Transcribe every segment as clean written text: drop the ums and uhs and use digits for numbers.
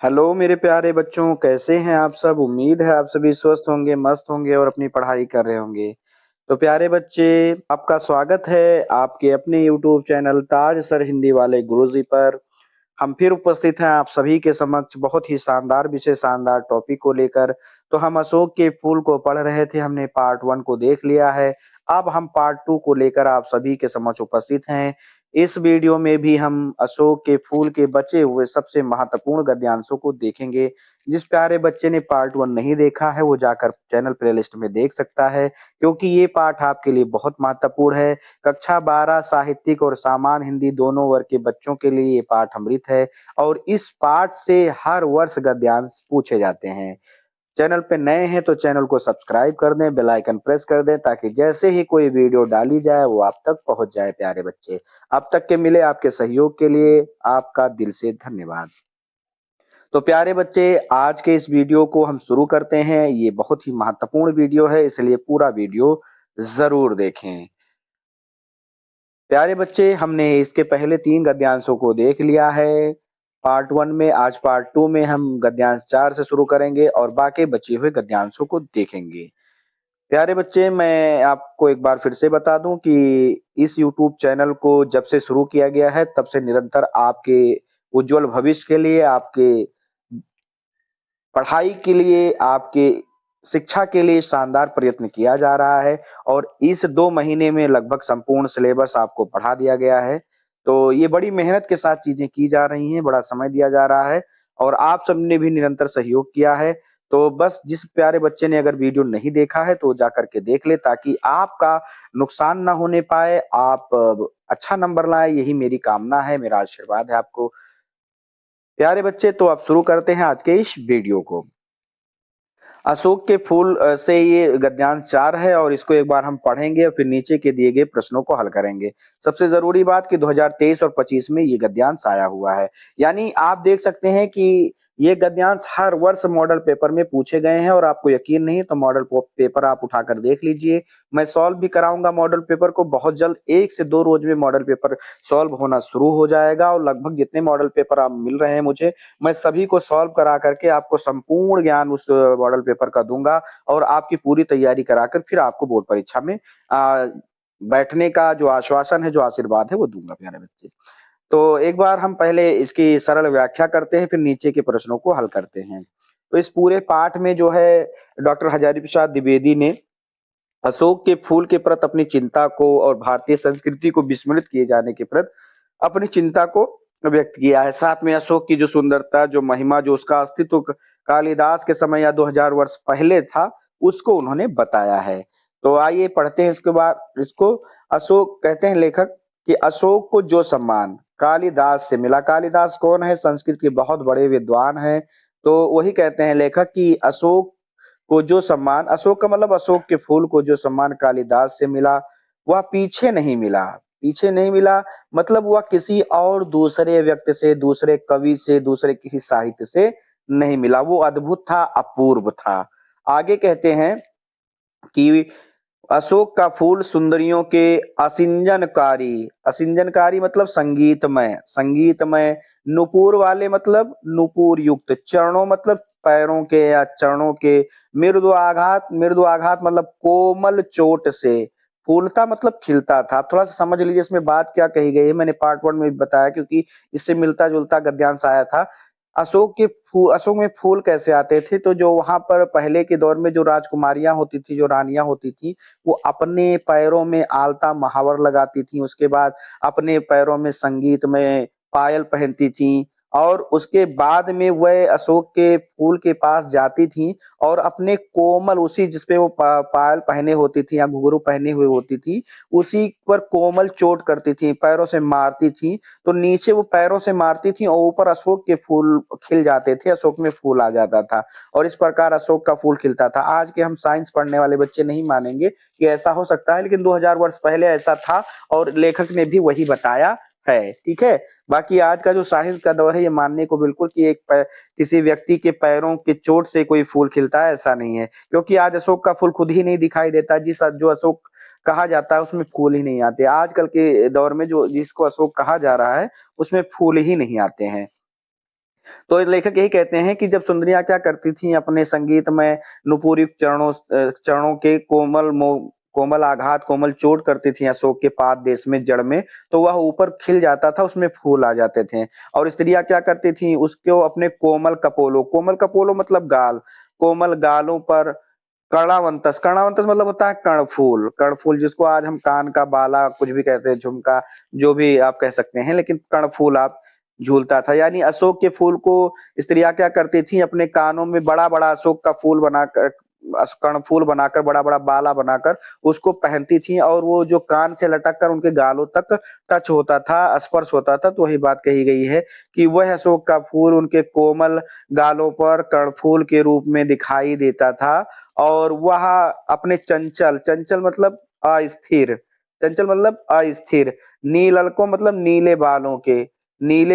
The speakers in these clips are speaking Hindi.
हेलो मेरे प्यारे बच्चों, कैसे हैं आप सब। उम्मीद है आप सभी स्वस्थ होंगे, मस्त होंगे और अपनी पढ़ाई कर रहे होंगे। तो प्यारे बच्चे, आपका स्वागत है आपके अपने यूट्यूब चैनल ताज सर हिंदी वाले गुरुजी पर। हम फिर उपस्थित हैं आप सभी के समक्ष बहुत ही शानदार विषय, शानदार टॉपिक को लेकर। तो हम अशोक के फूल को पढ़ रहे थे, हमने पार्ट 1 को देख लिया है। अब हम पार्ट 2 को लेकर आप सभी के समक्ष उपस्थित हैं। इस वीडियो में भी हम अशोक के फूल के बचे हुए सबसे महत्वपूर्ण गद्यांशों को देखेंगे। जिस प्यारे बच्चे ने पार्ट 1 नहीं देखा है वो जाकर चैनल प्लेलिस्ट में देख सकता है, क्योंकि ये पाठ आपके लिए बहुत महत्वपूर्ण है। कक्षा 12 साहित्यिक और सामान्य हिंदी दोनों वर्ग के बच्चों के लिए ये पाठ अमृत है। और इस पाठ से हर वर्ष गद्यांश पूछे जाते हैं। चैनल पे नए हैं तो चैनल को सब्सक्राइब कर दें, बेल आइकन प्रेस कर दें, ताकि जैसे ही कोई वीडियो डाली जाए वो आप तक पहुंच जाए। प्यारे बच्चे, अब तक के मिले आपके सहयोग के लिए आपका दिल से धन्यवाद। तो प्यारे बच्चे, आज के इस वीडियो को हम शुरू करते हैं। ये बहुत ही महत्वपूर्ण वीडियो है, इसलिए पूरा वीडियो जरूर देखें। प्यारे बच्चे, हमने इसके पहले 3 गद्यांशों को देख लिया है पार्ट 1 में। आज पार्ट 2 में हम गद्यांश 4 से शुरू करेंगे और बाकी बचे हुए गद्यांशों को देखेंगे। प्यारे बच्चे, मैं आपको एक बार फिर से बता दूं कि इस YouTube चैनल को जब से शुरू किया गया है तब से निरंतर आपके उज्जवल भविष्य के लिए, आपके पढ़ाई के लिए, आपके शिक्षा के लिए शानदार प्रयत्न किया जा रहा है। और इस 2 महीने में लगभग संपूर्ण सिलेबस आपको पढ़ा दिया गया है। तो ये बड़ी मेहनत के साथ चीजें की जा रही हैं, बड़ा समय दिया जा रहा है और आप सबने भी निरंतर सहयोग किया है। तो बस जिस प्यारे बच्चे ने अगर वीडियो नहीं देखा है तो जा करके देख ले, ताकि आपका नुकसान ना होने पाए, आप अच्छा नंबर लाए, यही मेरी कामना है, मेरा आशीर्वाद है आपको। प्यारे बच्चे, तो अब शुरू करते हैं आज के इस वीडियो को। अशोक के फूल से ये गद्यांश 4 है और इसको एक बार हम पढ़ेंगे और फिर नीचे के दिए गए प्रश्नों को हल करेंगे। सबसे जरूरी बात कि 2023 और 25 में ये गद्यांश आया हुआ है। यानी आप देख सकते हैं कि ये गद्यांश हर वर्ष मॉडल पेपर में पूछे गए हैं। और आपको यकीन नहीं तो मॉडल पेपर आप उठाकर देख लीजिए। मैं सॉल्व भी कराऊंगा मॉडल पेपर को बहुत जल्द। 1 से 2 रोज में मॉडल पेपर सॉल्व होना शुरू हो जाएगा और लगभग जितने मॉडल पेपर आप मिल रहे हैं मुझे, मैं सभी को सॉल्व करा करके आपको संपूर्ण ज्ञान उस मॉडल पेपर का दूंगा। और आपकी पूरी तैयारी कराकर फिर आपको बोर्ड परीक्षा में बैठने का जो आश्वासन है, जो आशीर्वाद है वो दूंगा प्यारे बच्चे। तो एक बार हम पहले इसकी सरल व्याख्या करते हैं, फिर नीचे के प्रश्नों को हल करते हैं। तो इस पूरे पाठ में जो है डॉक्टर हजारी प्रसाद द्विवेदी ने अशोक के फूल के प्रति अपनी चिंता को और भारतीय संस्कृति को विस्मृत किए जाने के प्रति अपनी चिंता को व्यक्त किया है। साथ में अशोक की जो सुंदरता, जो महिमा, जो उसका अस्तित्व कालिदास के समय या 2000 वर्ष पहले था, उसको उन्होंने बताया है। तो आइए पढ़ते हैं इसके बाद इसको। अशोक कहते हैं लेखक कि अशोक को जो सम्मान कालिदास से मिला। कालिदास कौन है? संस्कृत के बहुत बड़े विद्वान हैं। तो वही कहते हैं लेखक कि अशोक को जो सम्मान, अशोक का मतलब अशोक के फूल को जो सम्मान कालिदास से मिला, वह पीछे नहीं मिला। पीछे नहीं मिला मतलब वह किसी और दूसरे व्यक्ति से, दूसरे कवि से, दूसरे किसी साहित्य से नहीं मिला। वो अद्भुत था, अपूर्व था। आगे कहते हैं कि अशोक का फूल सुंदरियों के असिंजनकारी, असिंजनकारी मतलब संगीतमय, संगीतमय, नुपुर वाले मतलब नुपुर युक्त, चरणों मतलब पैरों के या चरणों के, मृदु आघात, मृदु आघात मतलब कोमल चोट से, फूलता मतलब खिलता था। आप थोड़ा सा समझ लीजिए इसमें बात क्या कही गई है। मैंने पार्ट 1 में भी बताया, क्योंकि इससे मिलता जुलता गद्यांश आया था। अशोक के फूल, अशोक में फूल कैसे आते थे? तो जो वहां पर पहले के दौर में जो राजकुमारियां होती थी, जो रानियां होती थी, वो अपने पैरों में आलता महावर लगाती थी। उसके बाद अपने पैरों में संगीत में पायल पहनती थी। और उसके बाद में वह अशोक के फूल के पास जाती थी और अपने कोमल, उसी जिसपे वो पायल पहने होती थी या घुंघरू पहने हुए होती थी, उसी पर कोमल चोट करती थी, पैरों से मारती थी। तो नीचे वो पैरों से मारती थी और ऊपर अशोक के फूल खिल जाते थे, अशोक में फूल आ जाता था और इस प्रकार अशोक का फूल खिलता था। आज के हम साइंस पढ़ने वाले बच्चे नहीं मानेंगे कि ऐसा हो सकता है, लेकिन 2000 वर्ष पहले ऐसा था और लेखक ने भी वही बताया है। ठीक है। बाकी आज का जो साइंस का दौर है, ये मानने को बिल्कुल कि किसी व्यक्ति के पैरों के चोट से कोई फूल खिलता है, ऐसा नहीं है। क्योंकि आज अशोक का फूल खुद ही नहीं दिखाई देता। जिस जो अशोक कहा जाता है उसमें फूल ही नहीं आते। आजकल के दौर में जो जिसको अशोक कहा जा रहा है उसमें फूल ही नहीं आते हैं। तो लेखक यही कहते हैं कि जब सुंदरियाँ क्या करती थीं अपने संगीत में नुपुरुष चरणों के कोमल आघात, कोमल चोट करती थीं अशोक के पाद देश में जड़ में, तो वह ऊपर खिल जाता था, उसमें फूल आ जाते थे। और स्त्रियाँ क्या करती थीं, उसको अपने कोमल कपोलों मतलब गाल, कोमल गालों पर कर्णावंतस, कर्णावंतस मतलब होता है कर्णफूल, कर्णफूल जिसको आज हम कान का बाला कुछ भी कहते हैं, झुमका, जो भी आप कह सकते हैं, लेकिन कर्णफूल आप झूलता था। यानी अशोक के फूल को स्त्रियाँ क्या करती थीं, अपने कानों में बड़ा-बड़ा अशोक का फूल बनाकर, कर्णफूल बनाकर, बड़ा-बड़ा बाला बनाकर उसको पहनती थीं, और वो जो कान से लटक कर उनके गालों तक टच होता था, स्पर्श होता था। तो वही बात कही गई है कि वह अशोक का फूल उनके कोमल गालों पर कर्णफूल के रूप में दिखाई देता था, और वह अपने चंचल मतलब अस्थिर, चंचल मतलब अस्थिर, नीलको मतलब नीले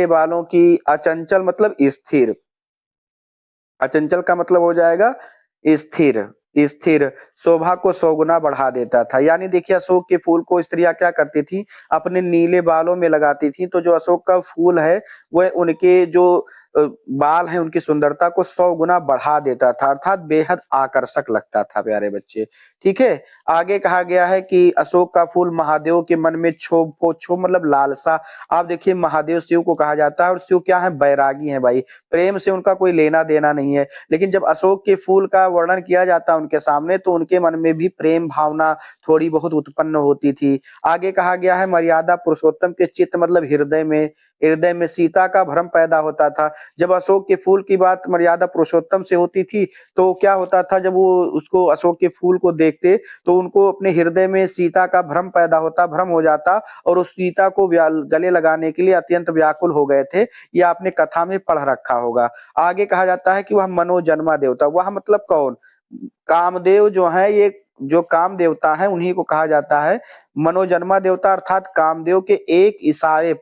बालों की, अचंचल मतलब स्थिर, अचंचल का मतलब हो जाएगा स्थिर, स्थिर शोभा को 100 गुना बढ़ा देता था। यानी देखिए अशोक के फूल को स्त्रियां क्या करती थी, अपने नीले बालों में लगाती थी, तो जो अशोक का फूल है वह उनके जो बाल हैं उनकी सुंदरता को 100 गुना बढ़ा देता था, अर्थात बेहद आकर्षक लगता था प्यारे बच्चे। ठीक है, आगे कहा गया है कि अशोक का फूल महादेव के मन में क्षोभ मतलब लालसा। आप देखिए महादेव शिव को कहा जाता है, और शिव क्या है, बैरागी है भाई, प्रेम से उनका कोई लेना देना नहीं है। लेकिन जब अशोक के फूल का वर्णन किया जाता है उनके सामने, तो उनके मन में भी प्रेम भावना थोड़ी बहुत उत्पन्न होती थी। आगे कहा गया है मर्यादा पुरुषोत्तम के चित्त मतलब हृदय में सीता का भ्रम पैदा होता था। जब अशोक के फूल की बात मर्यादा पुरुषोत्तम से होती थी, तो क्या होता था, जब वो उसको अशोक के फूल को देखते, तो उनको अपने हृदय में सीता का भ्रम पैदा होता, भ्रम हो जाता, और उस सीता को गले लगाने के लिए अत्यंत व्याकुल हो गए थे। ये आपने कथा में पढ़ रखा होगा। आगे कहा जाता है कि वह मनोजन्मा देवता, वह मतलब कौन, कामदेव जो है, ये जो काम देवता है उन्हीं को कहा जाता है मनोजन्मा देवता, अर्थात कामदेव के एक इशारे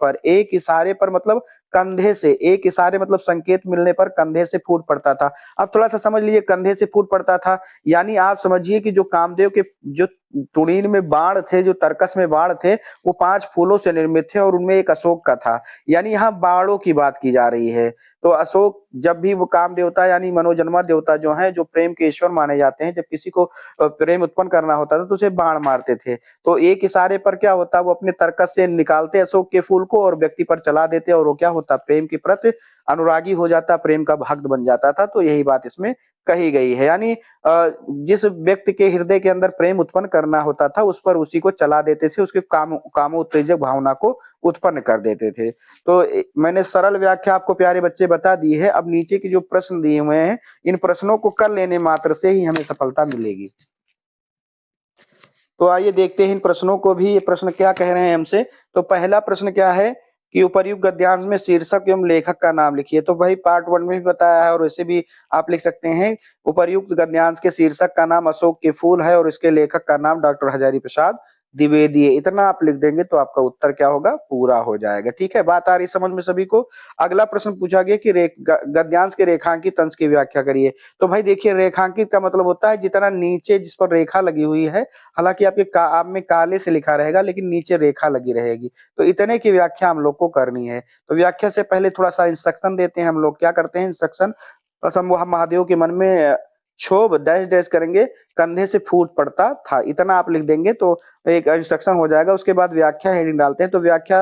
पर मतलब कंधे से, एक इशारे मतलब संकेत मिलने पर कंधे से फूट पड़ता था। अब थोड़ा सा समझ लीजिए, कंधे से फूट पड़ता था, यानी आप समझिए कि जो कामदेव के जो तुड़ीन में बाण थे, जो तरकस में बाण थे, वो 5 फूलों से निर्मित थे, और उनमें एक अशोक का था। यानी यहाँ बाणों की बात की जा रही है। तो अशोक जब भी वो काम देवता यानी मनोजन्मा देवता जो है, जो प्रेम के ईश्वर माने जाते हैं, जब किसी को प्रेम उत्पन्न करना होता था तो उसे बाण मारते थे। तो एक इशारे पर क्या होता, वो अपने तरकस से निकालते अशोक के फूल को और व्यक्ति पर चला देते, और वो क्या होता, प्रेम के प्रति अनुरागी हो जाता, प्रेम का भक्त बन जाता था। तो यही बात इसमें कही गई है। यानी जिस व्यक्ति के हृदय के अंदर प्रेम उत्पन्न करना होता था, उस पर उसी को चला देते थे, उसके कामोत्तेजक भावना को उत्पन्न कर देते थे। तो मैंने सरल व्याख्या आपको प्यारे बच्चे बता दी है। अब नीचे की जो प्रश्न दिए हुए हैं, इन प्रश्नों को कर लेने मात्र से ही हमें सफलता मिलेगी। तो आइए देखते हैं इन प्रश्नों को भी, ये प्रश्न क्या कह रहे हैं हमसे। तो पहला प्रश्न क्या है कि उपर्युक्त गद्यांश में शीर्षक एवं लेखक का नाम लिखिए। तो भाई पार्ट 1 में भी बताया है, और वैसे भी आप लिख सकते हैं। उपर्युक्त गद्यांश के शीर्षक का नाम अशोक के फूल है, और इसके लेखक का नाम डॉक्टर हजारी प्रसाद द्विवेदी है। इतना आप लिख देंगे तो आपका उत्तर क्या होगा, पूरा हो जाएगा। ठीक है, बात आ रही समझ में सभी को। अगला प्रश्न पूछा गया कि गद्यांश के रेखांकित अंश की व्याख्या करिए। तो भाई देखिए, रेखांकित का मतलब होता है जितना नीचे जिस पर रेखा लगी हुई है, हालांकि आप में काले से लिखा रहेगा, लेकिन नीचे रेखा लगी रहेगी, तो इतने की व्याख्या हम लोग को करनी है। तो व्याख्या से पहले थोड़ा सा इंस्ट्रक्शन देते हैं हम लोग। क्या करते हैं इंस्ट्रक्शन, असंभव महादेव के मन में क्षोभ डैश डैश करेंगे, कंधे से फूट पड़ता था, इतना आप लिख देंगे तो एक इंस्ट्रक्शन हो जाएगा। उसके बाद व्याख्या हेडिंग डालते हैं। तो व्याख्या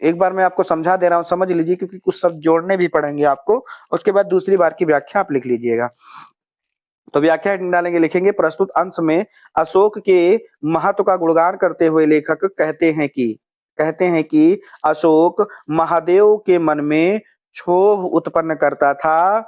एक बार मैं आपको समझा दे रहा हूँ, समझ लीजिए, क्योंकि कुछ शब्द जोड़ने भी पड़ेंगे आपको। उसके बाद दूसरी बार की व्याख्या आप लिख लीजिएगा। तो व्याख्या हेडिंग डालेंगे, लिखेंगे प्रस्तुत अंश में अशोक के महत्व का गुणगान करते हुए लेखक कहते हैं कि अशोक महादेव के मन में क्षोभ उत्पन्न करता था,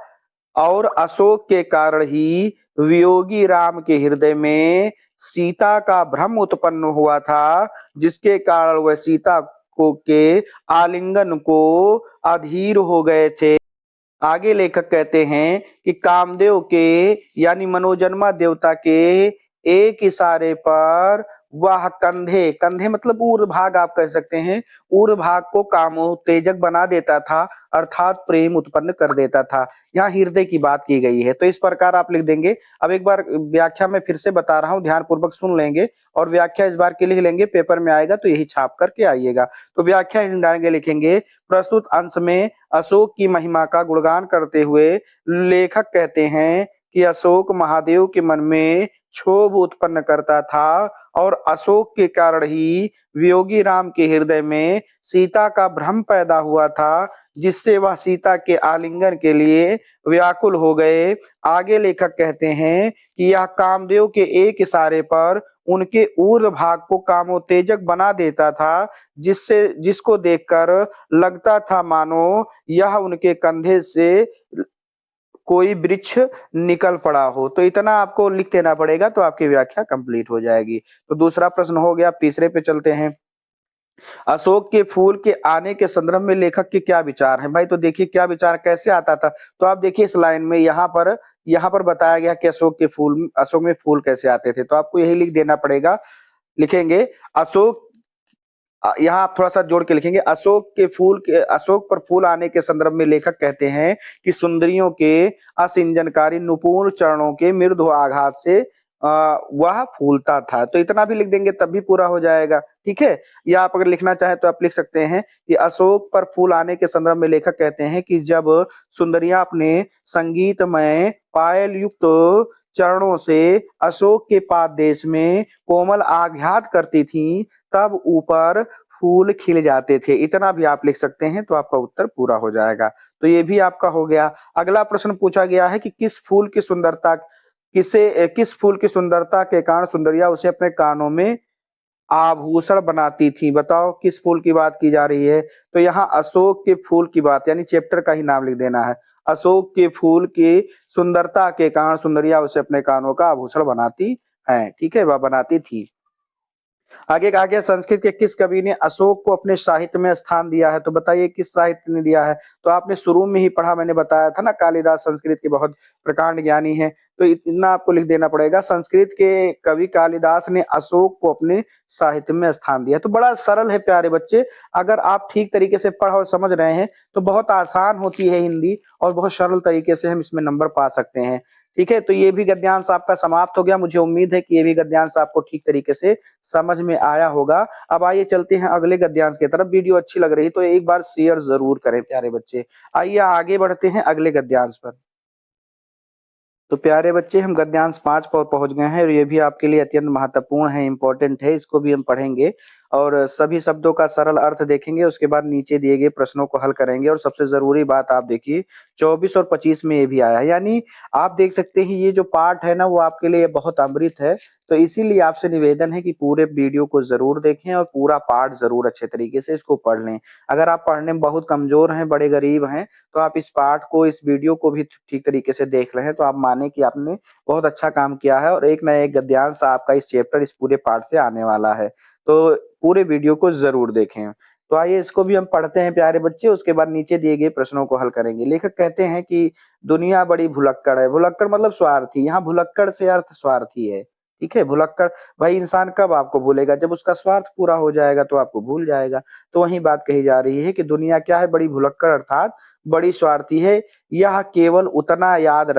और अशोक के कारण ही वियोगी राम के हृदय में सीता का भ्रम उत्पन्न हुआ था, जिसके कारण वह सीता को के आलिंगन को अधीर हो गए थे। आगे लेखक कहते हैं कि कामदेव के यानी मनोजन्मा देवता के एक इशारे पर वह कंधे, कंधे मतलब ऊर्ध्वभाग आप कह सकते हैं, ऊर्ध्वभाग को कामोत्तेजक बना देता था, अर्थात प्रेम उत्पन्न कर देता था। यहाँ हृदय की बात की गई है, तो इस प्रकार आप लिख देंगे। अब एक बार व्याख्या मैं फिर से बता रहा हूँ, ध्यानपूर्वक सुन लेंगे और व्याख्या इस बार की लिख लेंगे, पेपर में आएगा तो यही छाप करके आइएगा। तो व्याख्या डालेंगे, लिखेंगे प्रस्तुत अंश में अशोक की महिमा का गुणगान करते हुए लेखक कहते हैं कि अशोक महादेव के मन में क्षोभ उत्पन्न करता था और अशोक के कारण ही वियोगी राम के हृदय में सीता का भ्रम पैदा हुआ था, जिससे वह सीता के आलिंगन के लिए व्याकुल हो गए। आगे लेखक कहते हैं कि यह कामदेव के एक इशारे पर उनके ऊर्ध्व भाग को कामोत्तेजक बना देता था, जिसको देखकर लगता था मानो यह उनके कंधे से कोई वृक्ष निकल पड़ा हो। तो इतना आपको लिख देना पड़ेगा, तो आपकी व्याख्या कंप्लीट हो जाएगी। तो दूसरा प्रश्न हो गया, तीसरे पे चलते हैं। अशोक के फूल के आने के संदर्भ में लेखक के क्या विचार हैं? भाई तो देखिए क्या विचार कैसे आता था, तो आप देखिए इस लाइन में यहाँ पर बताया गया कि अशोक में फूल कैसे आते थे, तो आपको यही लिख देना पड़ेगा। लिखेंगे अशोक, यहाँ आप थोड़ा सा जोड़ के लिखेंगे, अशोक पर फूल आने के संदर्भ में लेखक कहते हैं कि सुंदरियों के असिंजनकारी नुपुर चरणों के मृदु आघात से वह फूलता था। तो इतना भी लिख देंगे तब भी पूरा हो जाएगा, ठीक है। या आप अगर लिखना चाहें तो आप लिख सकते हैं कि अशोक पर फूल आने के संदर्भ में लेखक कहते हैं कि जब सुंदरियां अपने संगीतमय पायल युक्त चरणों से अशोक के पाददेश में कोमल आघात करती थीं, तब ऊपर फूल खिल जाते थे। इतना भी आप लिख सकते हैं, तो आपका उत्तर पूरा हो जाएगा। तो ये भी आपका हो गया। अगला प्रश्न पूछा गया है कि किस फूल की सुंदरता के कारण सुंदरियां उसे अपने कानों में आभूषण बनाती थी। बताओ किस फूल की बात की जा रही है? तो यहाँ अशोक के फूल की बात, यानी चैप्टर का ही नाम लिख देना है। अशोक के फूल की सुंदरता के कारण सुंदरियां उसे अपने कानों का आभूषण बनाती हैं, ठीक है, वह बनाती थी। आगे कहा गया संस्कृत के किस कवि ने अशोक को अपने साहित्य में स्थान दिया है? तो बताइए किस साहित्य ने दिया है? तो आपने शुरू में ही पढ़ा, मैंने बताया था ना, कालिदास संस्कृत के बहुत प्रकांड ज्ञानी है, तो इतना आपको लिख देना पड़ेगा। संस्कृत के कवि कालिदास ने अशोक को अपने साहित्य में स्थान दिया। तो बड़ा सरल है प्यारे बच्चे, अगर आप ठीक तरीके से पढ़ और समझ रहे हैं तो बहुत आसान होती है हिंदी, और बहुत सरल तरीके से हम इसमें नंबर पा सकते हैं, ठीक है। तो ये भी गद्यांश आपका समाप्त हो गया। मुझे उम्मीद है कि ये भी गद्यांश आपको ठीक तरीके से समझ में आया होगा। अब आइए चलते हैं अगले गद्यांश की तरफ। वीडियो अच्छी लग रही तो एक बार शेयर जरूर करें प्यारे बच्चे। आइए आगे बढ़ते हैं अगले गद्यांश पर। तो प्यारे बच्चे हम गद्यांश 5 पर पहुंच गए हैं और ये भी आपके लिए अत्यंत महत्वपूर्ण है, इंपॉर्टेंट है, इसको भी हम पढ़ेंगे और सभी शब्दों का सरल अर्थ देखेंगे। उसके बाद नीचे दिए गए प्रश्नों को हल करेंगे। और सबसे जरूरी बात आप देखिए 24 और 25 में ये भी आया है, यानी आप देख सकते हैं ये जो पार्ट है ना वो आपके लिए बहुत अमृत है। तो इसीलिए आपसे निवेदन है कि पूरे वीडियो को जरूर देखें और पूरा पार्ट जरूर अच्छे तरीके से इसको पढ़ लें। अगर आप पढ़ने में बहुत कमजोर हैं, बड़े गरीब हैं, तो आप इस पार्ट को, इस वीडियो को भी ठीक तरीके से देख रहे हैं तो आप माने कि आपने बहुत अच्छा काम किया है और एक ना एक गद्यांश आपका इस चैप्टर, इस पूरे पार्ट से आने वाला है। तो पूरे वीडियो को जरूर देखें। तो आइए इसको भी हम पढ़ते हैं प्यारे बच्चे, उसके बाद नीचे दिए गए प्रश्नों को हल करेंगे। लेखक कहते हैं कि दुनिया बड़ी भुलक्कड़ है। भुलक्कड़ मतलब स्वार्थी, यहाँ भुलक्कड़ से अर्थ स्वार्थी है, ठीक है। भुलक्कड़, भाई इंसान कब आपको भूलेगा? जब उसका स्वार्थ पूरा हो जाएगा तो आपको भूल जाएगा। तो वही बात कही जा रही है कि दुनिया क्या है? बड़ी भुलक्कड़, अर्थात बड़ी स्वार्थी है। यह केवल उतना याद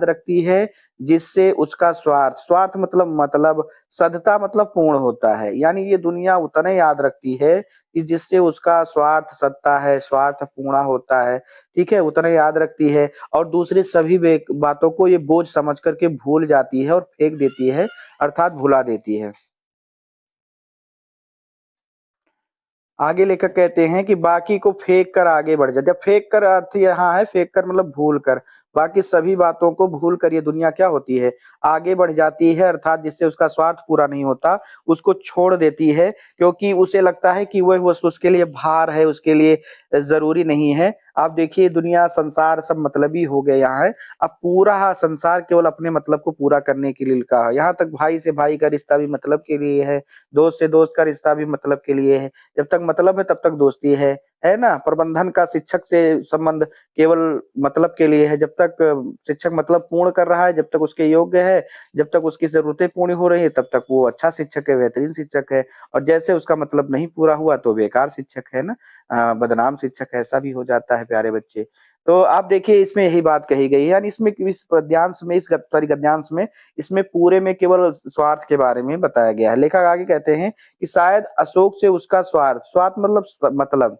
रखती है जिससे उसका स्वार्थ, स्वार्थ मतलब सदता मतलब पूर्ण होता है, यानी ये दुनिया उतना याद रखती है कि जिससे उसका स्वार्थ सत्ता है, स्वार्थ पूर्ण होता है, ठीक है, उतना याद रखती है। और दूसरे सभी बातों को ये बोझ समझ करके भूल जाती है और फेंक देती है, अर्थात भुला देती है। आगे लेखक कहते हैं कि बाकी को फेंक कर आगे बढ़ जाते। फेंक कर अर्थ यहाँ है, फेंक कर मतलब भूल कर, बाकी सभी बातों को भूल कर ये दुनिया क्या होती है? आगे बढ़ जाती है, अर्थात जिससे उसका स्वार्थ पूरा नहीं होता उसको छोड़ देती है, क्योंकि उसे लगता है कि वह वस्तु उसके लिए भार है, उसके लिए जरूरी नहीं है। आप देखिए दुनिया, संसार सब मतलबी हो गया है। अब पूरा संसार केवल अपने मतलब को पूरा करने के लिए लिखा है। यहाँ तक भाई से भाई का रिश्ता भी मतलब के लिए है, दोस्त से दोस्त का रिश्ता भी मतलब के लिए है। जब तक मतलब है तब तक दोस्ती है है ना? प्रबंधन का शिक्षक से संबंध केवल मतलब के लिए है, जब तक शिक्षक मतलब पूर्ण कर रहा है, जब तक उसके योग्य है, जब तक उसकी ज़रूरतें पूर्ण हो रही हैं, तब तक वो अच्छा शिक्षक है, बेहतरीन शिक्षक है और जैसे उसका मतलब नहीं पूरा हुआ तो बेकार शिक्षक है ना? बदनाम शिक्षक है, ऐसा भी हो जाता है प्यारे बच्चे। तो आप देखिए इसमें यही बात कही गई है यानी इसमें इस पद्यांश में इस सॉरी गद्यांश में इसमें पूरे में केवल स्वार्थ के बारे में बताया गया है। लेखक आगे कहते हैं कि शायद अशोक से उसका स्वार्थ, स्वार्थ मतलब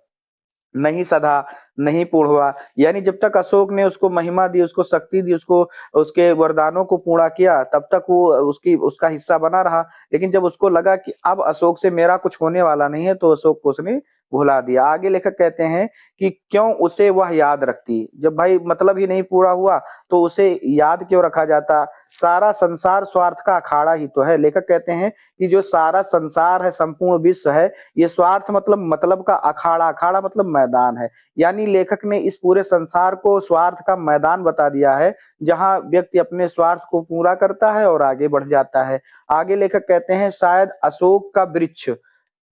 नहीं सधा, नहीं पूर्ण हुआ। यानी जब तक अशोक ने उसको महिमा दी, उसको शक्ति दी, उसको उसके वरदानों को पूरा किया, तब तक वो उसकी उसका हिस्सा बना रहा। लेकिन जब उसको लगा कि अब अशोक से मेरा कुछ होने वाला नहीं है, तो अशोक को उसने भुला दिया। आगे लेखक कहते हैं कि क्यों उसे वह याद रखती? जब भाई मतलब ही नहीं पूरा हुआ, तो उसे याद क्यों रखा जाता? सारा संसार स्वार्थ का अखाड़ा ही तो है। लेखक कहते हैं कि जो सारा संसार है, संपूर्ण विश्व है, ये स्वार्थ मतलब का अखाड़ा, अखाड़ा मतलब मैदान है। यानी लेखक ने इस पूरे संसार को स्वार्थ का मैदान बता दिया है, जहां व्यक्ति अपने स्वार्थ को पूरा करता है और आगे बढ़ जाता है। आगे लेखक कहते हैं शायद अशोक का वृक्ष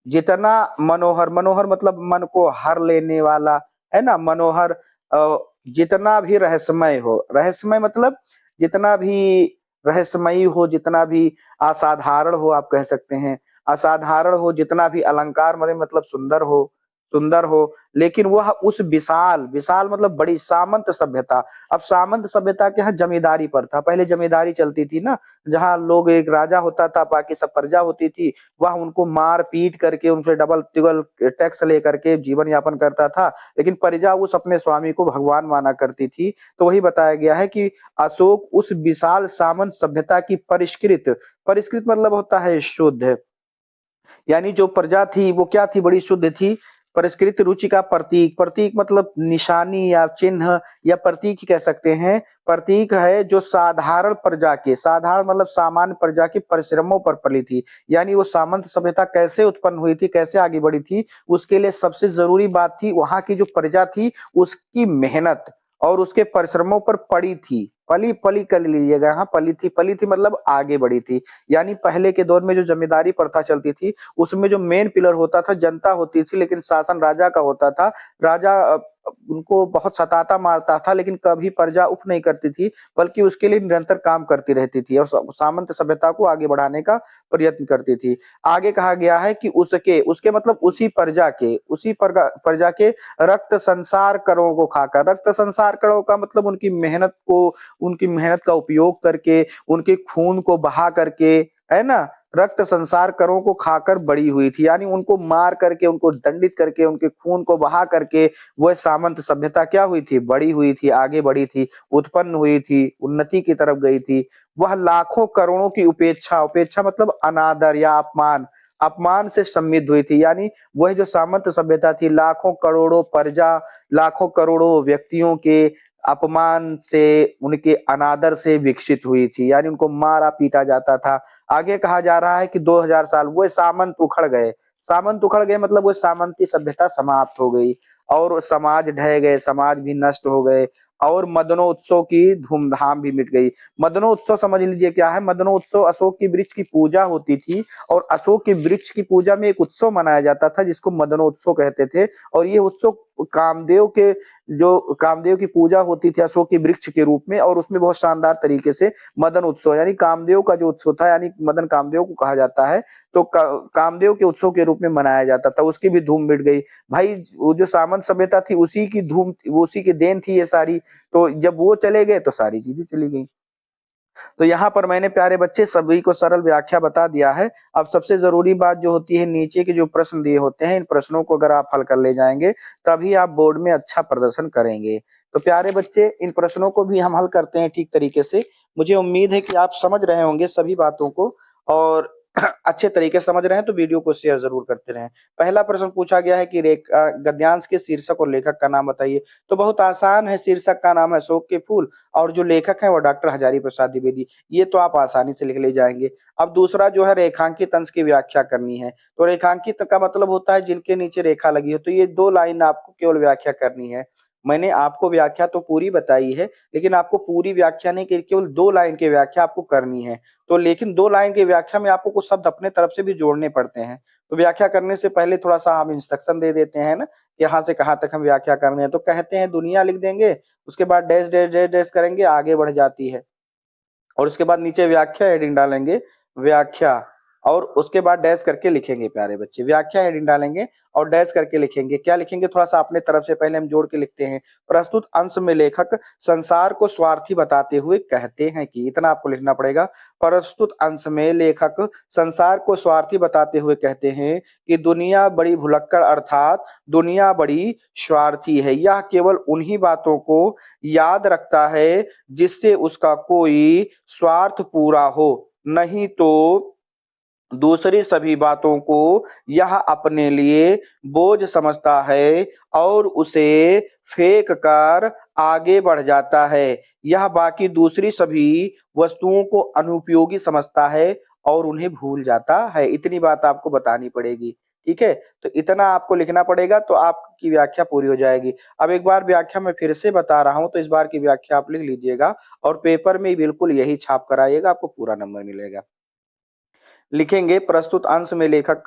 जितना मनोहर, मनोहर मतलब मन को हर लेने वाला, है ना? मनोहर जितना भी रहस्यमय हो, रहस्यमय मतलब जितना भी रहस्यमयी हो, जितना भी असाधारण हो आप कह सकते हैं, असाधारण हो, जितना भी अलंकार मतलब सुंदर हो, लेकिन वह उस विशाल, विशाल मतलब बड़ी सामंत सभ्यता। अब सामंत सभ्यता क्या है? जमींदारी पर था, पहले जमींदारी चलती थी ना, जहाँ लोग एक राजा होता था, बाकी सब प्रजा होती थी, वह उनको मार पीट करके उनसे डबल तिगल टैक्स लेकर के जीवन यापन करता था, लेकिन प्रजा उस अपने स्वामी को भगवान माना करती थी। तो वही बताया गया है कि अशोक उस विशाल सामंत सभ्यता की परिष्कृत, परिष्कृत मतलब होता है शुद्ध, यानी जो प्रजा थी वो क्या थी? बड़ी शुद्ध थी। परिष्कृत रुचि का प्रतीक, प्रतीक मतलब निशानी या चिन्ह या प्रतीक ही कह सकते हैं। प्रतीक है जो साधारण प्रजा के, साधारण मतलब सामान्य प्रजा के परिश्रमों पर पली थी। यानी वो सामंत सभ्यता कैसे उत्पन्न हुई थी, कैसे आगे बढ़ी थी, उसके लिए सबसे जरूरी बात थी वहां की जो प्रजा थी उसकी मेहनत और उसके परिश्रमों पर पड़ी थी। पली पली कर लीजिएगा, हाँ पली थी मतलब आगे बढ़ी थी। यानी पहले के दौर में जो जमींदारी प्रथा चलती थी, उसमें जो मेन पिलर होता था जनता होती थी, लेकिन शासन राजा का होता था। राजा उनको बहुत सताता मारता था, लेकिन कभी प्रजा उफ नहीं करती थी, बल्कि उसके लिए निरंतर काम करती रहती थी और सामंत सभ्यता को आगे बढ़ाने का प्रयत्न करती थी। आगे कहा गया है कि उसके उसके मतलब उसी प्रजा के, उसी प्रजा के रक्त संसार करों को खाकर, रक्त संसार करों का मतलब उनकी मेहनत को, उनकी मेहनत का उपयोग करके, उनके खून को बहा करके, है ना? रक्त संसार करों को खाकर बड़ी हुई थी। यानी उनको मार करके, उनको दंडित करके, उनके खून को बहा करके वह सामंत सभ्यता क्या हुई थी? बड़ी हुई थी, आगे बढ़ी थी, उत्पन्न हुई थी, उन्नति की तरफ गई थी। वह लाखों करोड़ों की उपेक्षा, उपेक्षा मतलब अनादर या अपमान, अपमान से समृद्ध हुई थी। यानी वह जो सामंत सभ्यता थी, लाखों करोड़ों प्रजा, लाखों करोड़ों व्यक्तियों के अपमान से, उनके अनादर से विकसित हुई थी। यानी उनको मारा पीटा जाता था। आगे कहा जा रहा है कि 2000 साल वो सामंत उखड़ गए, सामंत उखड़ गए मतलब वो सामंती सभ्यता समाप्त हो गई और समाज ढह गए, समाज भी नष्ट हो गए और मदनोत्सव की धूमधाम भी मिट गई। मदनोत्सव समझ लीजिए क्या है? मदनोत्सव अशोक की वृक्ष की पूजा होती थी और अशोक के वृक्ष की पूजा में एक उत्सव मनाया जाता था जिसको मदनोत्सव कहते थे। और ये उत्सव कामदेव के, जो कामदेव की पूजा होती थी अशोक के वृक्ष के रूप में, और उसमें बहुत शानदार तरीके से मदन उत्सव यानी कामदेव का जो उत्सव था, यानी मदन कामदेव को कहा जाता है, तो कामदेव के उत्सव के रूप में मनाया जाता था। उसकी भी धूम मिट गई। भाई वो जो सामंत सभ्यता थी उसी की धूम, उसी की देन थी ये सारी। तो जब वो चले गए तो सारी चीजें चली गई। तो यहाँ पर मैंने प्यारे बच्चे सभी को सरल व्याख्या बता दिया है। अब सबसे जरूरी बात जो होती है, नीचे के जो प्रश्न दिए होते हैं, इन प्रश्नों को अगर आप हल कर ले जाएंगे तभी आप बोर्ड में अच्छा प्रदर्शन करेंगे। तो प्यारे बच्चे इन प्रश्नों को भी हम हल करते हैं ठीक तरीके से। मुझे उम्मीद है कि आप समझ रहे होंगे सभी बातों को और अच्छे तरीके से समझ रहे हैं, तो वीडियो को शेयर जरूर करते रहें। पहला प्रश्न पूछा गया है कि गद्यांश के शीर्षक और लेखक का नाम बताइए। तो बहुत आसान है, शीर्षक का नाम है अशोक के फूल और जो लेखक है वो डॉक्टर हजारी प्रसाद द्विवेदी। ये तो आप आसानी से लिख ले जाएंगे। अब दूसरा जो है रेखांकित अंश की व्याख्या करनी है। तो रेखांकित का मतलब होता है जिनके नीचे रेखा लगी हो। तो ये 2 लाइन आपको केवल व्याख्या करनी है। मैंने आपको व्याख्या तो पूरी बताई है, लेकिन आपको पूरी व्याख्या नहीं, केवल 2 लाइन की व्याख्या आपको करनी है। तो लेकिन 2 लाइन की व्याख्या में आपको कुछ शब्द अपने तरफ से भी जोड़ने पड़ते हैं। तो व्याख्या करने से पहले थोड़ा-सा हम इंस्ट्रक्शन दे देते हैं ना, कि कहाँ से कहाँ तक हम व्याख्या करनी है। तो कहते हैं दुनिया लिख देंगे, उसके बाद डैश, डैश, डैश, डैश करेंगे, आगे बढ़ जाती है। और उसके बाद नीचे व्याख्या हेडिंग डालेंगे, व्याख्या, और उसके बाद डैश करके लिखेंगे प्यारे बच्चे। व्याख्या हेडिंग डालेंगे और डैश करके लिखेंगे। क्या लिखेंगे, थोड़ा-सा अपने तरफ से पहले हम जोड़ के लिखते हैं। प्रस्तुत अंश में लेखक संसार को स्वार्थी बताते हुए कहते हैं कि, इतना आपको लिखना पड़ेगा। प्रस्तुत अंश में लेखक संसार को स्वार्थी बताते हुए कहते हैं कि दुनिया बड़ी भुलक्कड़ अर्थात दुनिया बड़ी स्वार्थी है। यह केवल उन्हीं बातों को याद रखता है जिससे उसका कोई स्वार्थ पूरा हो, नहीं तो दूसरी सभी बातों को यह अपने लिए बोझ समझता है और उसे फेंक कर आगे बढ़ जाता है। यह बाकी दूसरी सभी वस्तुओं को अनुपयोगी समझता है और उन्हें भूल जाता है। इतनी बात आपको बतानी पड़ेगी, ठीक है? तो इतना आपको लिखना पड़ेगा, तो आपकी व्याख्या पूरी हो जाएगी। अब एक बार व्याख्या मैं फिर से बता रहा हूँ, तो इस बार की व्याख्या आप लिख लीजिएगा और पेपर में बिल्कुल यही छाप कर आइएगा, आपको पूरा नंबर मिलेगा। लिखेंगे, प्रस्तुत अंश में लेखक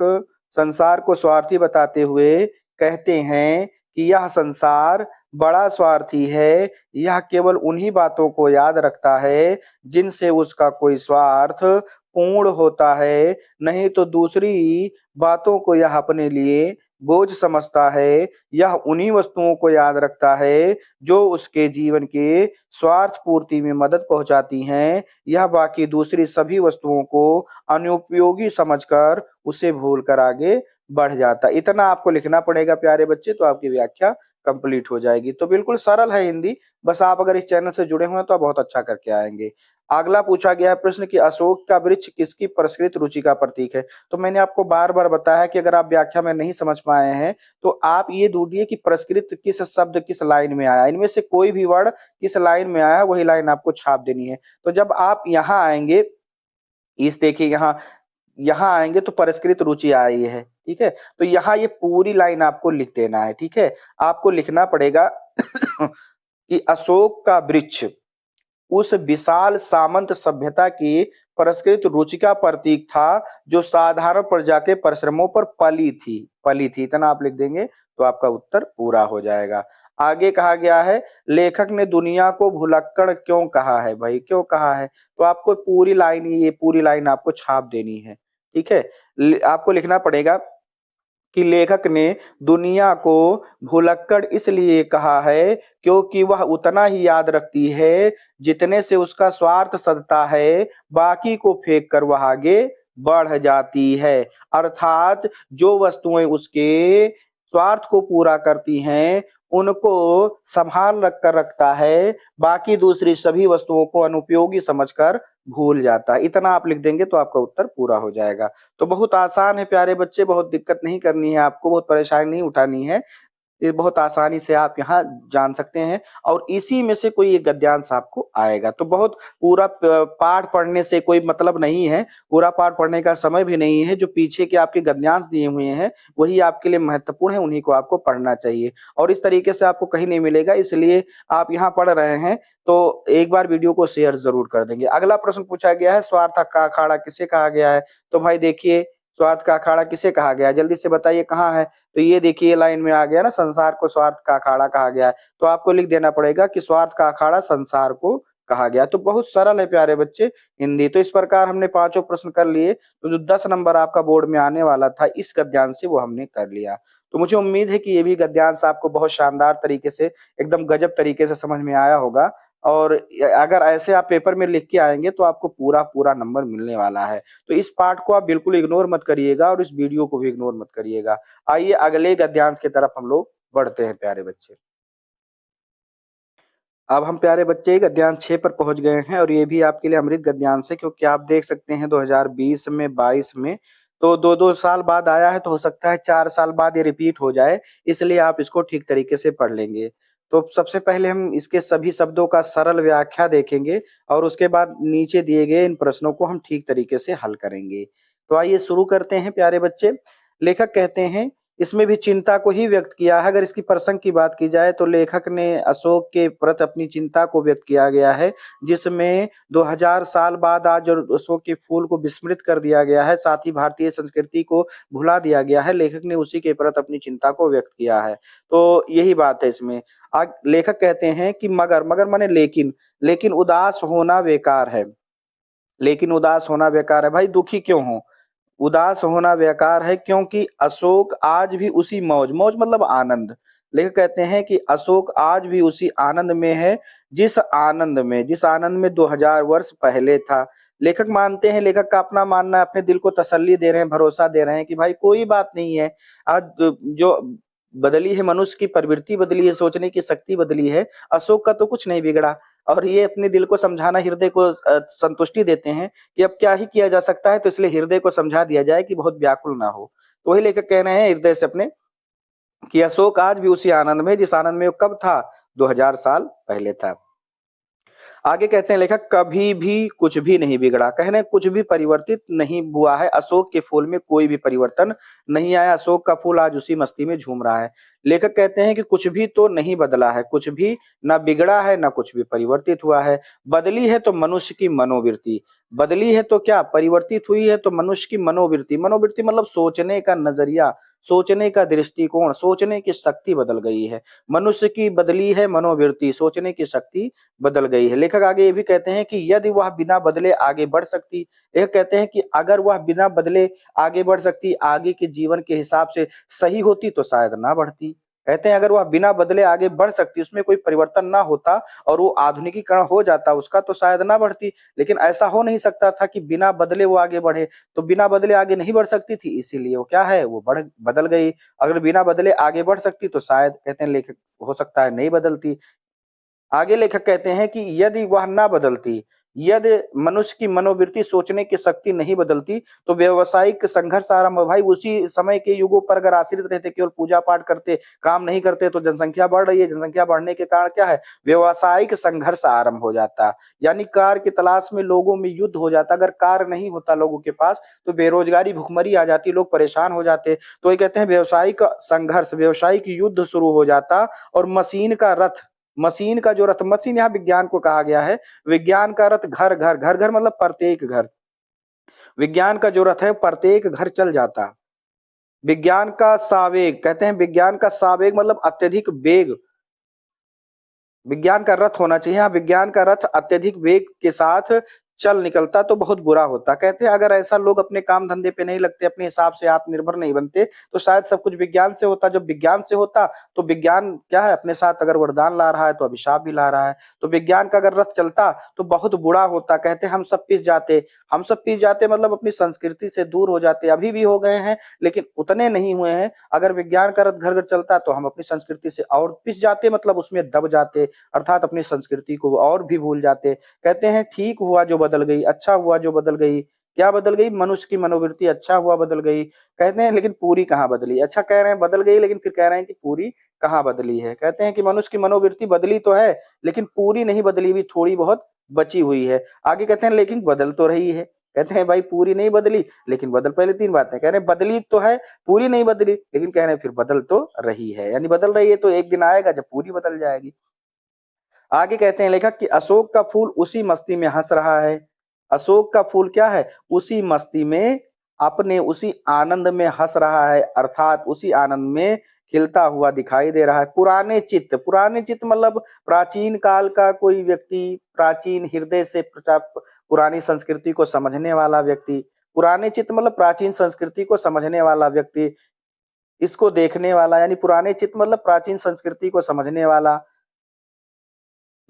संसार को स्वार्थी बताते हुए कहते हैं कि यह संसार बड़ा स्वार्थी है। यह केवल उन्हीं बातों को याद रखता है जिनसे उसका कोई स्वार्थ पूर्ण होता है, नहीं तो दूसरी बातों को यह अपने लिए बोझ समझता है। यह उन्हीं वस्तुओं को याद रखता है जो उसके जीवन के स्वार्थ पूर्ति में मदद पहुंचाती हैं। यह बाकी दूसरी सभी वस्तुओं को अनुपयोगी समझकर उसे भूलकर आगे बढ़ जाता है। इतना आपको लिखना पड़ेगा प्यारे बच्चे, तो आपकी व्याख्या कंप्लीट हो जाएगी। तो बिल्कुल सरल है हिंदी, बस आप अगर इस चैनल से जुड़े हुए हैं तो आप बहुत अच्छा करके आएंगे। अगला पूछा गया है प्रश्न कि अशोक का वृक्ष किसकी परिष्कृत रुचि का प्रतीक है। तो मैंने आपको बार बार बताया कि अगर आप व्याख्या में नहीं समझ पाए हैं तो आप ये ढूंढिए कि परिष्कृत किस शब्द किस लाइन में आया, इनमें से कोई भी वर्ड किस लाइन में आया वही लाइन आपको छाप देनी है। तो जब आप यहाँ आएंगे, इस देखिए यहाँ यहाँ आएंगे तो परिष्कृत रुचि आई है, ठीक है? तो यहाँ ये पूरी लाइन आपको लिख देना है, ठीक है? आपको लिखना पड़ेगा कि अशोक का वृक्ष उस विशाल सामंत सभ्यता की परिष्कृत रुचि का प्रतीक था जो साधारण प्रजा के परिश्रमों पर पली थी। इतना आप लिख देंगे तो आपका उत्तर पूरा हो जाएगा। आगे कहा गया है, लेखक ने दुनिया को भुलक्कड़ क्यों कहा है? भाई क्यों कहा है? तो आपको पूरी लाइन, ये पूरी लाइन आपको छाप देनी है, ठीक है? आपको लिखना पड़ेगा कि लेखक ने दुनिया को भुलक्कड़ इसलिए कहा है क्योंकि वह उतना ही याद रखती है जितने से उसका स्वार्थ सधता है, बाकी को फेंक कर वह आगे बढ़ जाती है। अर्थात जो वस्तुएं उसके स्वार्थ को पूरा करती हैं उनको संभाल रख कर रखता है, बाकी दूसरी सभी वस्तुओं को अनुपयोगी समझकर भूल जाता है। इतना आप लिख देंगे तो आपका उत्तर पूरा हो जाएगा। तो बहुत आसान है प्यारे बच्चे, बहुत दिक्कत नहीं करनी है आपको, बहुत परेशानी नहीं उठानी है। ये बहुत आसानी से आप यहाँ जान सकते हैं और इसी में से कोई एक गद्यांश आपको आएगा। तो बहुत पूरा पाठ पढ़ने से कोई मतलब नहीं है, पूरा पाठ पढ़ने का समय भी नहीं है। जो पीछे के आपके गद्यांश दिए हुए हैं वही आपके लिए महत्वपूर्ण है, उन्हीं को आपको पढ़ना चाहिए और इस तरीके से आपको कहीं नहीं मिलेगा, इसलिए आप यहाँ पढ़ रहे हैं तो एक बार वीडियो को शेयर जरूर कर देंगे। अगला प्रश्न पूछा गया है, स्वार्थ का अखाड़ा किसे कहा गया है? तो भाई देखिए, स्वार्थ का अखाड़ा किसे कहा गया है, जल्दी से बताइए कहाँ है? तो ये देखिए लाइन में आ गया ना, संसार को स्वार्थ का अखाड़ा कहा गया है। तो आपको लिख देना पड़ेगा कि स्वार्थ का अखाड़ा संसार को कहा गया। तो बहुत सरल है प्यारे बच्चे हिंदी। तो इस प्रकार हमने पांचों प्रश्न कर लिए। तो जो 10 नंबर आपका बोर्ड में आने वाला था इस गद्यांश से वो हमने कर लिया। तो मुझे उम्मीद है कि ये भी गद्यांश आपको बहुत शानदार तरीके से, एकदम गजब तरीके से समझ में आया होगा और अगर ऐसे आप पेपर में लिख के आएंगे तो आपको पूरा पूरा नंबर मिलने वाला है। तो इस पार्ट को आप बिल्कुल इग्नोर मत करिएगा और इस वीडियो को भी इग्नोर मत करिएगा। आइए अगले गद्यांश की तरफ हम लोग बढ़ते हैं प्यारे बच्चे। अब हम प्यारे बच्चे गद्यांश 6 पर पहुंच गए हैं और ये भी आपके लिए अमृत गद्यांश है, क्योंकि आप देख सकते हैं 2020 में, 22 में तो 2-2 साल बाद आया है, तो हो सकता है 4 साल बाद ये रिपीट हो जाए, इसलिए आप इसको ठीक तरीके से पढ़ लेंगे। तो सबसे पहले हम इसके सभी शब्दों का सरल व्याख्या देखेंगे और उसके बाद नीचे दिए गए इन प्रश्नों को हम ठीक तरीके से हल करेंगे। तो आइए शुरू करते हैं प्यारे बच्चे। लेखक कहते हैं इसमें भी चिंता को ही व्यक्त किया है। अगर इसकी प्रसंग की बात की जाए तो लेखक ने अशोक के प्रति अपनी चिंता को व्यक्त किया गया है, जिसमें 2000 साल बाद आज जो अशोक के फूल को विस्मृत कर दिया गया है, साथ ही भारतीय संस्कृति को भुला दिया गया है, लेखक ने उसी के प्रति अपनी चिंता को व्यक्त किया है। तो यही बात है इसमें। लेखक कहते हैं कि मगर माने लेकिन, लेकिन उदास होना बेकार है। लेकिन उदास होना बेकार है। भाई दुखी क्यों हो? उदास होना बेकार है क्योंकि अशोक आज भी उसी मौज, मौज मतलब आनंद। लेखक कहते हैं कि अशोक आज भी उसी आनंद में है, जिस आनंद में 2000 वर्ष पहले था। लेखक मानते हैं, लेखक का अपना मानना है, अपने दिल को तसल्ली दे रहे हैं, भरोसा दे रहे हैं कि भाई कोई बात नहीं है। आज जो बदली है, मनुष्य की प्रवृत्ति बदली है, सोचने की शक्ति बदली है, अशोक का तो कुछ नहीं बिगड़ा। और ये अपने दिल को समझाना, हृदय को संतुष्टि देते हैं कि अब क्या ही किया जा सकता है, तो इसलिए हृदय को समझा दिया जाए कि बहुत व्याकुल ना हो। तो वही लेखक कह रहे हैं हृदय से अपने कि अशोक आज भी उसी आनंद में, जिस आनंद में वो कब था? 2000 साल पहले था। आगे कहते हैं लेखक, कभी भी कुछ भी नहीं बिगड़ा। कह रहे हैं कुछ भी परिवर्तित नहीं हुआ है, अशोक के फूल में कोई भी परिवर्तन नहीं आया। अशोक का फूल आज उसी मस्ती में झूम रहा है। लेखक कहते हैं कि कुछ भी तो नहीं बदला है, कुछ भी ना बिगड़ा है, ना कुछ भी परिवर्तित हुआ है। बदली है तो मनुष्य की मनोवृत्ति, बदली है तो क्या परिवर्तित हुई है? तो मनुष्य की मनोवृत्ति, मनोवृत्ति मतलब सोचने का नजरिया, सोचने का दृष्टिकोण, सोचने की शक्ति बदल गई है। मनुष्य की बदली है मनोवृत्ति, सोचने की शक्ति बदल गई है। लेखक आगे ये भी कहते हैं कि यदि वह बिना बदले आगे बढ़ सकती, लेखक कहते हैं कि अगर वह बिना बदले आगे बढ़ सकती, आगे के जीवन के हिसाब से सही होती तो शायद ना बढ़ती। कहते हैं अगर वह बिना बदले आगे बढ़ सकती, उसमें कोई परिवर्तन ना होता और वो आधुनिकीकरण हो जाता उसका, तो शायद ना बढ़ती। लेकिन ऐसा हो नहीं सकता था कि बिना बदले वो आगे बढ़े, तो बिना बदले आगे नहीं बढ़ सकती थी, इसीलिए वो क्या है, वो बदल गई। अगर बिना बदले आगे बढ़ सकती तो शायद, कहते हैं लेखक, हो सकता है नहीं बदलती। आगे लेखक कहते हैं कि यदि वह ना बदलती, यदि मनुष्य की मनोवृत्ति, सोचने की शक्ति नहीं बदलती, तो व्यावसायिक संघर्ष आरंभ। भाई उसी समय के युगों पर अगर आश्रित रहते, केवल पूजा पाठ करते, काम नहीं करते, तो जनसंख्या बढ़ रही है, जनसंख्या बढ़ने के कारण क्या है, व्यावसायिक संघर्ष आरंभ हो जाता। यानी कार्य की तलाश में लोगों में युद्ध हो जाता। अगर कार्य नहीं होता लोगों के पास, तो बेरोजगारी, भुखमरी आ जाती, लोग परेशान हो जाते। तो ये कहते हैं व्यावसायिक संघर्ष, व्यावसायिक युद्ध शुरू हो जाता। और मशीन का रथ, मशीन का जो रथ, मशीन यहाँ विज्ञान को कहा गया है, विज्ञान का रथ घर घर, घर घर मतलब प्रत्येक घर, विज्ञान का जो रथ है प्रत्येक घर चल जाता। विज्ञान का सावेग, कहते हैं विज्ञान का सावेग मतलब अत्यधिक वेग, विज्ञान का रथ होना चाहिए। हाँ, विज्ञान का रथ अत्यधिक वेग के साथ चल निकलता तो बहुत बुरा होता। कहते हैं अगर ऐसा लोग अपने काम धंधे पे नहीं लगते, अपने हिसाब से आत्मनिर्भर नहीं बनते, तो शायद सब कुछ विज्ञान से होता। जब विज्ञान से होता, तो विज्ञान क्या है, अपने साथ अगर वरदान ला रहा है तो अभिशाप भी ला रहा है। तो विज्ञान का अगर रथ चलता तो बहुत बुरा होता। कहते हैं हम सब पिस जाते, हम सब पिस जाते मतलब अपनी संस्कृति से दूर हो जाते। अभी भी हो गए हैं, लेकिन उतने नहीं हुए हैं। अगर विज्ञान का रथ घर घर चलता तो हम अपनी संस्कृति से और पिस जाते, मतलब उसमें दब जाते, अर्थात अपनी संस्कृति को और भी भूल जाते। कहते हैं ठीक हुआ जो बदल गई, अच्छा हुआ जो बदल गई। क्या बदल गई? मनुष्य की मनोवृत्ति, अच्छा हुआ बदल गई। कहते हैं लेकिन पूरी कहाँ बदली। अच्छा कह रहे हैं बदल गई, लेकिन फिर कह रहे हैं कि पूरी कहाँ बदली है। कहते हैं कि मनुष्य की मनोवृत्ति बदली तो है, लेकिन पूरी नहीं बदली हुई, थोड़ी बहुत बची हुई है। आगे कहते हैं लेकिन बदल तो रही है। कहते हैं भाई पूरी नहीं बदली, लेकिन बदल, पहले तीन बातें कह रहे हैं, बदली तो है, पूरी नहीं बदली, लेकिन कह रहे हैं फिर बदल तो रही है। यानी बदल रही है, तो एक दिन आएगा जब पूरी बदल जाएगी। आगे कहते हैं लेखक कि अशोक का फूल उसी मस्ती में हंस रहा है। अशोक का फूल क्या है? उसी मस्ती में, अपने उसी आनंद में हंस रहा है, अर्थात उसी आनंद में खिलता हुआ दिखाई दे रहा है। पुराने चित्त, पुराने चित्त मतलब प्राचीन काल का कोई व्यक्ति, प्राचीन हृदय से पुरानी संस्कृति को समझने वाला व्यक्ति। पुराने चित्त मतलब प्राचीन संस्कृति को समझने वाला व्यक्ति, इसको देखने वाला, यानी पुराने चित्त मतलब प्राचीन संस्कृति को समझने वाला।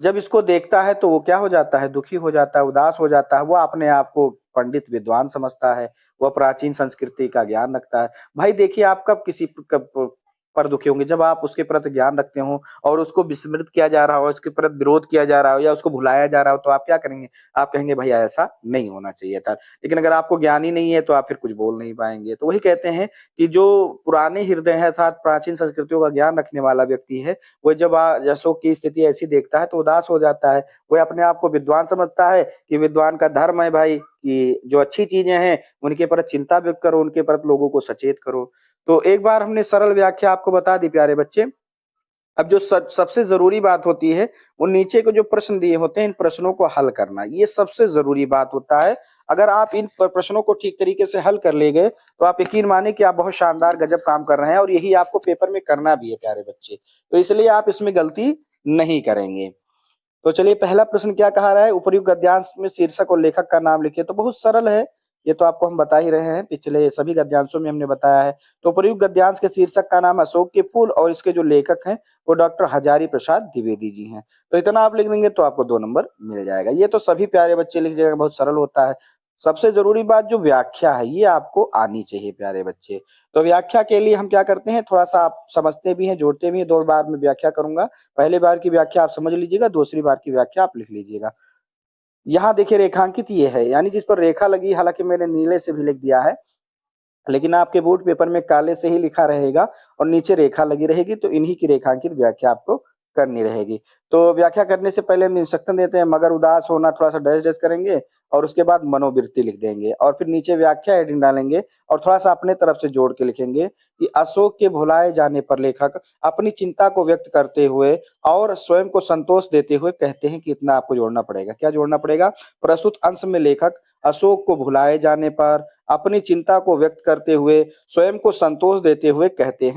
जब इसको देखता है तो वो क्या हो जाता है? दुखी हो जाता है, उदास हो जाता है। वो अपने आप को पंडित विद्वान समझता है, वह प्राचीन संस्कृति का ज्ञान रखता है। भाई देखिए, आप कब किसी पर दुखी होंगे? जब आप उसके प्रति ज्ञान रखते हो और उसको विस्मृत किया जा रहा हो, उसके प्रति विरोध किया जा रहा हो या उसको भुलाया जा रहा हो, तो आप क्या करेंगे? आप कहेंगे भाई ऐसा नहीं होना चाहिए था। लेकिन अगर आपको ज्ञान ही नहीं है तो आप फिर कुछ बोल नहीं पाएंगे। तो वही कहते हैं कि जो पुराने हृदय है अर्थात प्राचीन संस्कृतियों का ज्ञान रखने वाला व्यक्ति है, वो जब अशोक की स्थिति ऐसी देखता है तो उदास हो जाता है। वो अपने आप को विद्वान समझता है कि विद्वान का धर्म है भाई कि जो अच्छी चीजें हैं उनके प्रति चिंता व्यक्त करो, उनके प्रति लोगों को सचेत करो। तो एक बार हमने सरल व्याख्या आपको बता दी प्यारे बच्चे। अब जो सबसे ज़रूरी बात होती है, वो नीचे के जो प्रश्न दिए होते हैं, इन प्रश्नों को हल करना, ये सबसे ज़रूरी बात होता है। अगर आप इन प्रश्नों को ठीक तरीके से हल कर ले गए, तो आप यकीन मानिए कि आप बहुत शानदार गजब काम कर रहे हैं और यही आपको पेपर में करना भी है प्यारे बच्चे। तो इसलिए आप इसमें गलती नहीं करेंगे। तो चलिए पहला प्रश्न क्या कहा रहा है, उपर्युक्त गद्यांश में शीर्षक और लेखक का नाम लिखिए। तो बहुत सरल है, ये तो आपको हम बता ही रहे हैं, पिछले सभी गद्यांशों में हमने बताया है। तो उपर्युक्त गद्यांश के शीर्षक का नाम अशोक के फूल और इसके जो लेखक हैं वो डॉक्टर हजारी प्रसाद द्विवेदी जी हैं। तो इतना आप लिख देंगे तो आपको 2 नंबर मिल जाएगा। ये तो सभी प्यारे बच्चे लिख जाएगा, बहुत सरल होता है। सबसे जरूरी बात जो व्याख्या है, ये आपको आनी चाहिए प्यारे बच्चे। तो व्याख्या के लिए हम क्या करते हैं, थोड़ा सा आप समझते भी हैं, जोड़ते भी हैं। 2 बार में व्याख्या करूंगा, पहली बार की व्याख्या आप समझ लीजिएगा, दूसरी बार की व्याख्या आप लिख लीजिएगा। यहाँ देखिए रेखांकित ये है, यानी जिस पर रेखा लगी, हालांकि मैंने नीले से भी लिख दिया है, लेकिन आपके बोर्ड पेपर में काले से ही लिखा रहेगा और नीचे रेखा लगी रहेगी, तो इन्हीं की रेखांकित व्याख्या आपको करनी रहेगी। तो व्याख्या करने से पहले हम इंस्ट्रक्शन देते हैं, मगर उदास होना, थोड़ा सा डैश डैश करेंगे और उसके बाद मनोवृत्ति लिख देंगे और फिर नीचे व्याख्या हेडिंग डालेंगे और थोड़ा सा अपने तरफ से जोड़ के लिखेंगे कि अशोक के भुलाए जाने पर लेखक अपनी चिंता को व्यक्त करते हुए और स्वयं को संतोष देते हुए कहते हैं कि इतना आपको जोड़ना पड़ेगा। क्या जोड़ना पड़ेगा, प्रस्तुत अंश में लेखक अशोक को भुलाए जाने पर अपनी चिंता को व्यक्त करते हुए स्वयं को संतोष देते हुए कहते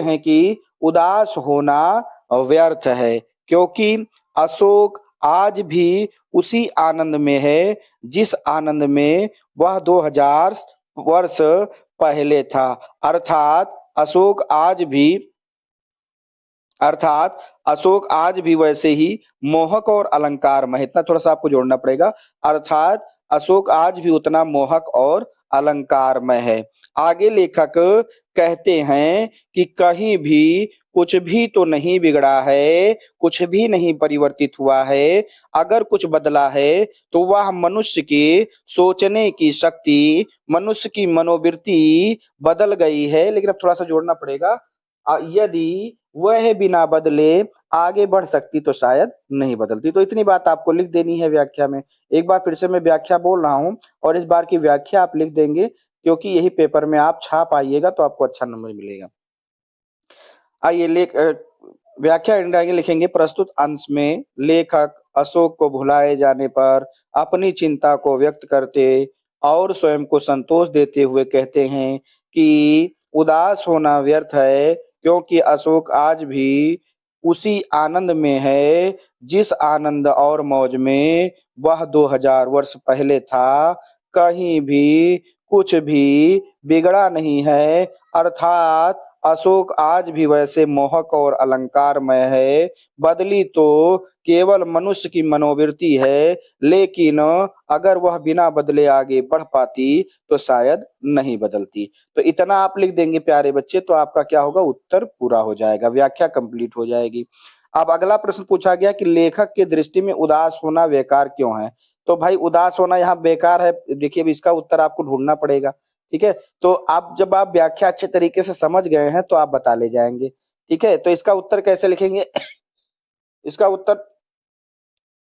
हैं कि उदास होना व्यर्थ है, क्योंकि अशोक आज भी उसी आनंद में है जिस आनंद में वह 2000 वर्ष पहले था। अर्थात अशोक आज भी वैसे ही मोहक और अलंकारमय, इतना थोड़ा सा आपको जोड़ना पड़ेगा। अर्थात अशोक आज भी उतना मोहक और अलंकारमय है। आगे लेखक कहते हैं कि कहीं भी कुछ भी तो नहीं बिगड़ा है, कुछ भी नहीं परिवर्तित हुआ है। अगर कुछ बदला है तो वह मनुष्य की सोचने की शक्ति, मनुष्य की मनोवृत्ति बदल गई है। लेकिन अब थोड़ा सा जोड़ना पड़ेगा, यदि वह बिना बदले आगे बढ़ सकती तो शायद नहीं बदलती। तो इतनी बात आपको लिख देनी है व्याख्या में। एक बार फिर से मैं व्याख्या बोल रहा हूं और इस बार की व्याख्या आप लिख देंगे, क्योंकि यही पेपर में आप छाप आइएगा तो आपको अच्छा नंबर मिलेगा। आइए व्याख्या आगे लिखेंगे, प्रस्तुत अंश में लेखक अशोक को भुलाए जाने पर अपनी चिंता को व्यक्त करते और स्वयं को संतोष देते हुए कहते हैं कि उदास होना व्यर्थ है, क्योंकि अशोक आज भी उसी आनंद में है जिस आनंद और मौज में वह 2000 वर्ष पहले था। कहीं भी कुछ भी बिगड़ा नहीं है, अर्थात अशोक आज भी वैसे मोहक और अलंकारमय है। बदली तो केवल मनुष्य की मनोवृत्ति है, लेकिन अगर वह बिना बदले आगे बढ़ पाती तो शायद नहीं बदलती। तो इतना आप लिख देंगे प्यारे बच्चे, तो आपका क्या होगा, उत्तर पूरा हो जाएगा, व्याख्या कंप्लीट हो जाएगी। अब अगला प्रश्न पूछा गया कि लेखक की दृष्टि में उदास होना बेकार क्यों है। तो भाई उदास होना यहाँ बेकार है, देखिए इसका उत्तर आपको ढूंढना पड़ेगा। ठीक है, तो आप जब आप व्याख्या अच्छे तरीके से समझ गए हैं तो आप बता ले जाएंगे। ठीक है, तो इसका उत्तर कैसे लिखेंगे इसका उत्तर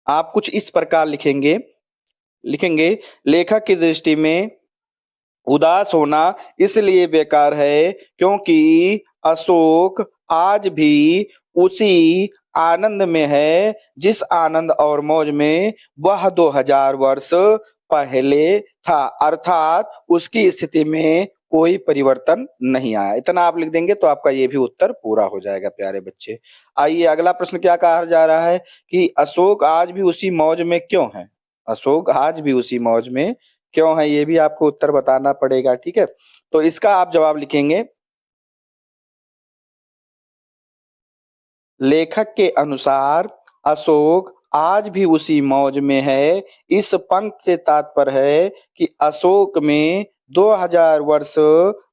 आप कुछ इस प्रकार लिखेंगे लेखक की दृष्टि में उदास होना इसलिए बेकार है क्योंकि अशोक आज भी उसी आनंद में है जिस आनंद और मौज में वह 2000 वर्ष पहले था। अर्थात उसकी स्थिति में कोई परिवर्तन नहीं आया। इतना आप लिख देंगे तो आपका ये भी उत्तर पूरा हो जाएगा प्यारे बच्चे। आइए अगला प्रश्न क्या कहा जा रहा है कि अशोक आज भी उसी मौज में क्यों है। अशोक आज भी उसी मौज में क्यों है, ये भी आपको उत्तर बताना पड़ेगा। ठीक है, तो इसका आप जवाब लिखेंगे, लेखक के अनुसार अशोक आज भी उसी मौज में है। इस पंक्ति से तात्पर्य है कि अशोक में 2000 वर्ष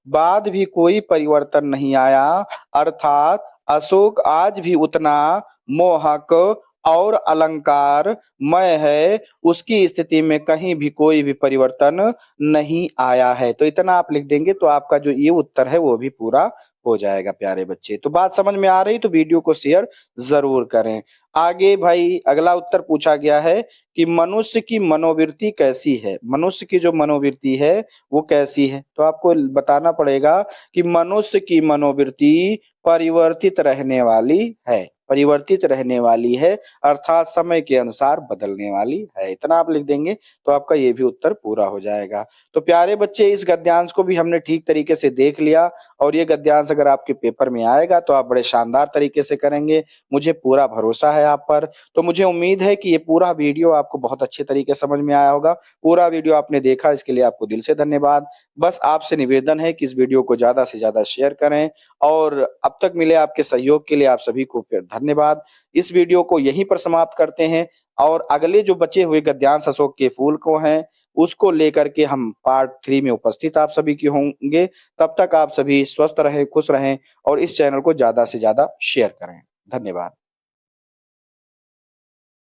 बाद भी कोई परिवर्तन नहीं आया, अर्थात अशोक आज भी उतना मोहक और अलंकारमय है, उसकी स्थिति में कहीं भी कोई भी परिवर्तन नहीं आया है। तो इतना आप लिख देंगे तो आपका जो ये उत्तर है वो भी पूरा हो जाएगा प्यारे बच्चे। तो बात समझ में आ रही तो वीडियो को शेयर जरूर करें। आगे भाई अगला उत्तर पूछा गया है कि मनुष्य की मनोवृत्ति कैसी है। मनुष्य की जो मनोवृत्ति है वो कैसी है, तो आपको बताना पड़ेगा कि मनुष्य की मनोवृत्ति परिवर्तित रहने वाली है। परिवर्तित रहने वाली है अर्थात समय के अनुसार बदलने वाली है। इतना आप लिख देंगे तो आपका ये भी उत्तर पूरा हो जाएगा। तो प्यारे बच्चे इस गद्यांश को भी हमने ठीक तरीके से देख लिया और ये गद्यांश अगर आपके पेपर में आएगा तो आप बड़े शानदार तरीके से करेंगे। मुझे पूरा भरोसा है आप पर। तो मुझे उम्मीद है कि ये पूरा वीडियो आपको बहुत अच्छे तरीके से समझ में आया होगा। पूरा वीडियो आपने देखा इसके लिए आपको दिल से धन्यवाद। बस आपसे निवेदन है कि इस वीडियो को ज्यादा से ज्यादा शेयर करें और अब तक मिले आपके सहयोग के लिए आप सभी को धन्यवाद। इस वीडियो को यहीं पर समाप्त करते हैं और अगले जो बचे हुए गद्यांश अशोक के फूल को हैं उसको लेकर के हम पार्ट 3 में उपस्थित आप सभी के होंगे। तब तक आप सभी स्वस्थ रहें, खुश रहें और इस चैनल को ज्यादा से ज्यादा शेयर करें। धन्यवाद।